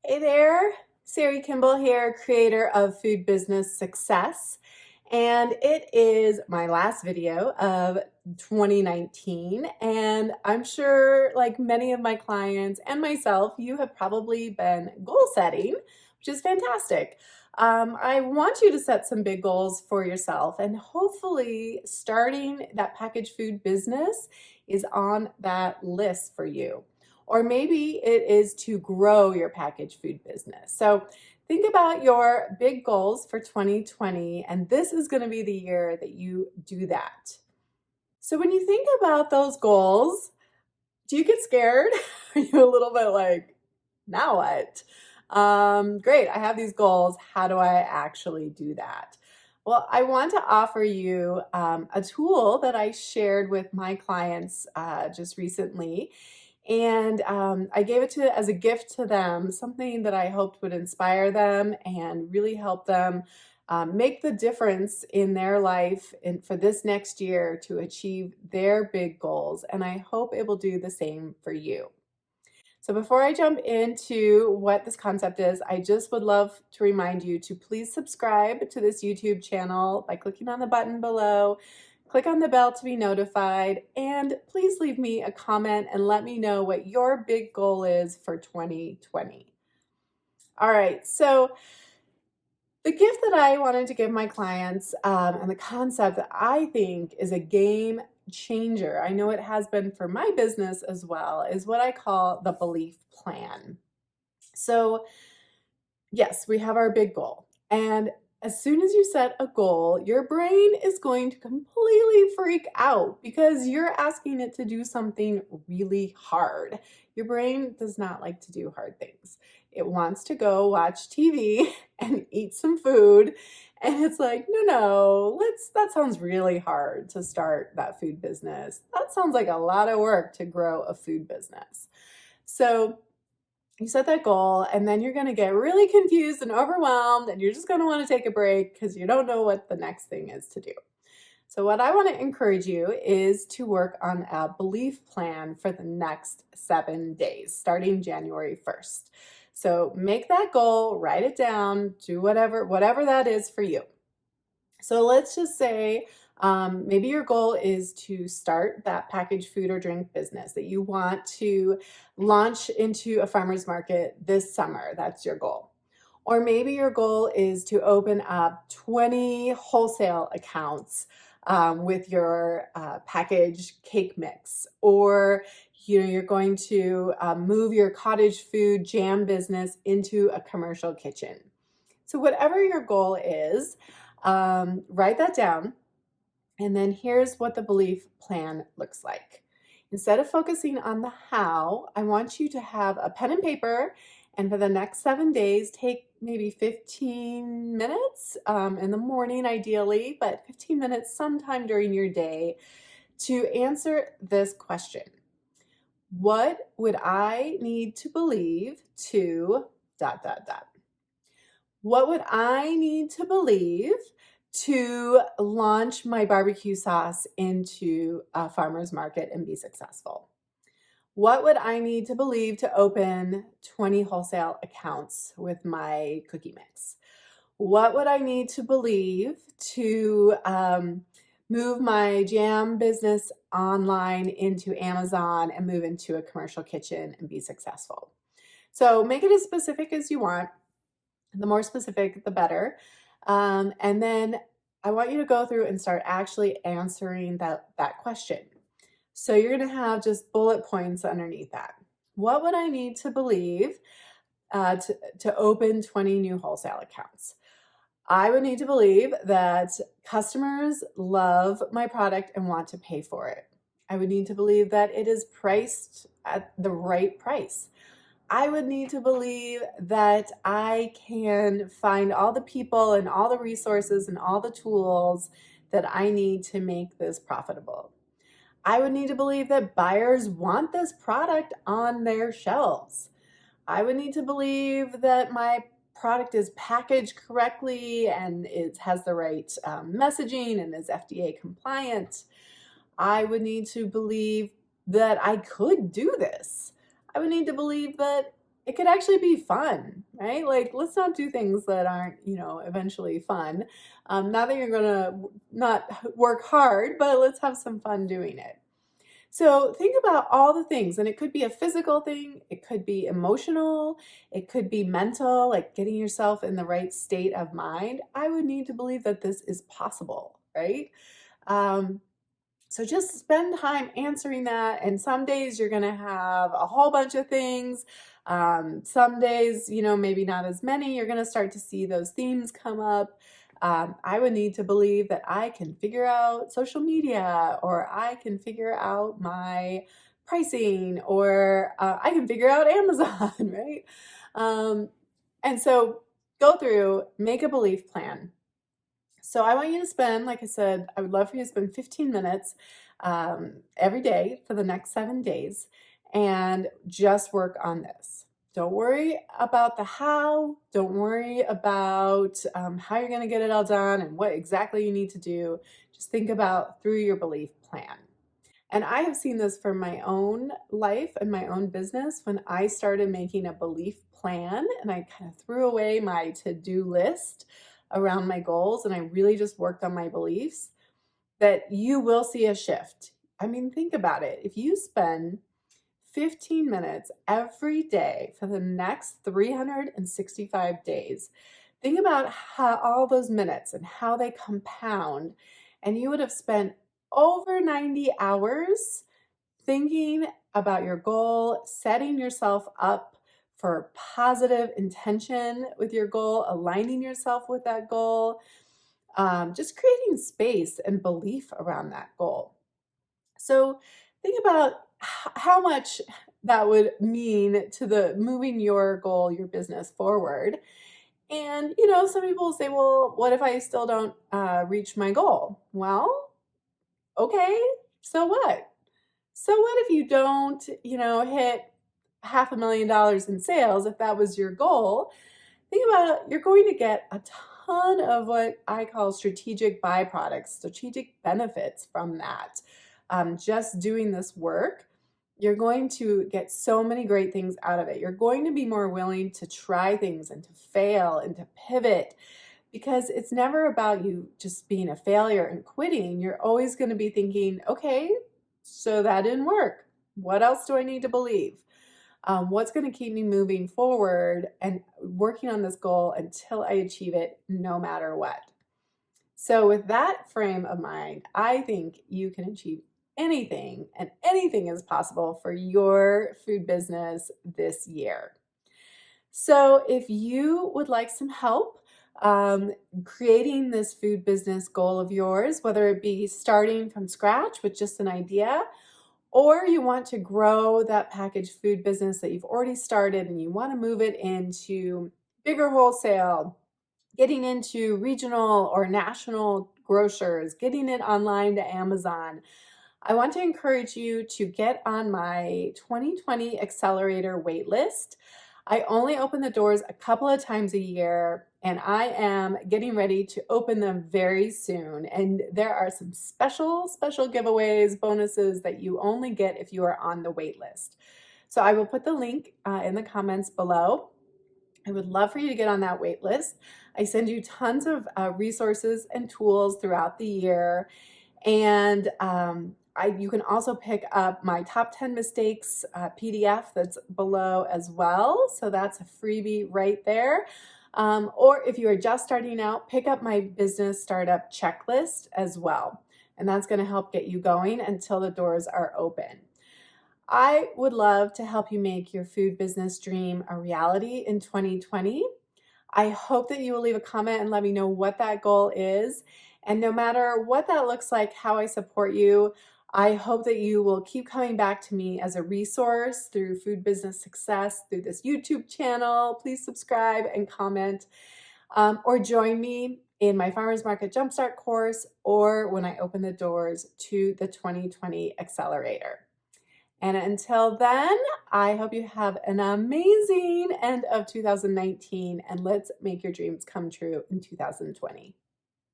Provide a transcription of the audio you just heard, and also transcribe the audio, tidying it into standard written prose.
Hey there, Sari Kimbell here, creator of Food Business Success. And it is my last video of 2019. And I'm sure, like many of my clients and myself, you have probably been goal setting, which is fantastic. I want you to set some big goals for yourself, and hopefully starting that packaged food business is on that list for you. Or maybe it is to grow your packaged food business. So think about your big goals for 2020, and this is going to be the year that you do that. So when you think about those goals, do you get scared? Are you a little bit like, now what? Great, I have these goals. How do I actually do that? Well, I want to offer you a tool that I shared with my clients just recently. And I gave it as a gift to them, something that I hoped would inspire them and really help them make the difference in their life for this next year to achieve their big goals. And I hope it will do the same for you. So before I jump into what this concept is, I just would love to remind you to please subscribe to this YouTube channel by clicking on the button below. Click on the bell to be notified, and please leave me a comment and let me know what your big goal is for 2020. All right, so the gift that I wanted to give my clients and the concept that I think is a game changer, I know it has been for my business as well, is what I call the belief plan. So yes, we have our big goal. And as soon as you set a goal, your brain is going to completely freak out because you're asking it to do something really hard. Your brain does not like to do hard things. It wants to go watch TV and eat some food. And it's like, no, that sounds really hard to start that food business. That sounds like a lot of work to grow a food business. So you set that goal, and then you're going to get really confused and overwhelmed, and you're just going to want to take a break because you don't know what the next thing is to do. So what I want to encourage you is to work on a belief plan for the next 7 days, starting January 1st. So make that goal, write it down, do whatever that is for you. So let's just say maybe your goal is to start that packaged food or drink business that you want to launch into a farmer's market this summer. That's your goal. Or maybe your goal is to open up 20 wholesale accounts with your packaged cake mix. Or you're going to move your cottage food jam business into a commercial kitchen. So whatever your goal is, write that down. And then here's what the belief plan looks like. Instead of focusing on the how, I want you to have a pen and paper, and for the next 7 days, take maybe 15 minutes in the morning ideally, but 15 minutes sometime during your day to answer this question. What would I need to believe to ... What would I need to believe to launch my barbecue sauce into a farmer's market and be successful? What would I need to believe to open 20 wholesale accounts with my cookie mix? What would I need to believe to move my jam business online into Amazon and move into a commercial kitchen and be successful? So make it as specific as you want. The more specific, the better. And then I want you to go through and start actually answering that question. So you're going to have just bullet points underneath that. What would I need to believe to open 20 new wholesale accounts? I would need to believe that customers love my product and want to pay for it. I would need to believe that it is priced at the right price. I would need to believe that I can find all the people and all the resources and all the tools that I need to make this profitable. I would need to believe that buyers want this product on their shelves. I would need to believe that my product is packaged correctly and it has the right messaging and is FDA compliant. I would need to believe that I could do this. I would need to believe that it could actually be fun. right? Like, let's not do things that aren't, eventually fun. Not that you're gonna not work hard, but let's have some fun doing it. So think about all the things, and it could be a physical thing, it could be emotional, it could be mental, like getting yourself in the right state of mind. I would need to believe that this is possible, right? Um, so just spend time answering that. And some days you're going to have a whole bunch of things. Some days, maybe not as many. You're going to start to see those themes come up. I would need to believe that I can figure out social media, or I can figure out my pricing, or I can figure out Amazon, right? Um, and so go through, make a belief plan. So I want you to spend, like I said, I would love for you to spend 15 minutes every day for the next 7 days and just work on this. Don't worry about the how. Don't worry about how you're going to get it all done and what exactly you need to do. Just think about through your belief plan. And I have seen this for my own life and my own business when I started making a belief plan and I kind of threw away my to-do list around my goals and I really just worked on my beliefs, that you will see a shift. I mean, think about it. If you spend 15 minutes every day for the next 365 days, think about how all those minutes and how they compound, and you would have spent over 90 hours thinking about your goal, setting yourself up for positive intention with your goal, aligning yourself with that goal, just creating space and belief around that goal. So think about how much that would mean to the moving your goal, your business forward. And, some people say, well, what if I still don't reach my goal? Well, okay, so what? So what if you don't, hit $500,000 in sales, if that was your goal? Think about, you're going to get a ton of what I call strategic byproducts, strategic benefits from that. Just doing this work, you're going to get so many great things out of it. You're going to be more willing to try things and to fail and to pivot, because it's never about you just being a failure and quitting. You're always going to be thinking, okay, so that didn't work. What else do I need to believe? What's going to keep me moving forward and working on this goal until I achieve it, no matter what? So with that frame of mind, I think you can achieve anything, and anything is possible for your food business this year. So if you would like some help creating this food business goal of yours, whether it be starting from scratch with just an idea, or you want to grow that packaged food business that you've already started and you want to move it into bigger wholesale, getting into regional or national grocers, getting it online to Amazon, I want to encourage you to get on my 2020 Accelerator waitlist. I only open the doors a couple of times a year, and I am getting ready to open them very soon. And there are some special giveaways, bonuses that you only get if you are on the waitlist. So I will put the link in the comments below. I would love for you to get on that wait list. I send you tons of resources and tools throughout the year. And you can also pick up my top 10 mistakes PDF that's below as well. So that's a freebie right there. Or if you are just starting out, pick up my business startup checklist as well. And that's going to help get you going until the doors are open. I would love to help you make your food business dream a reality in 2020. I hope that you will leave a comment and let me know what that goal is. And no matter what that looks like, how I support you, I hope that you will keep coming back to me as a resource through Food Business Success, through this YouTube channel. Please subscribe and comment, or join me in my Farmers Market Jumpstart course, or when I open the doors to the 2020 Accelerator. And until then, I hope you have an amazing end of 2019, and let's make your dreams come true in 2020.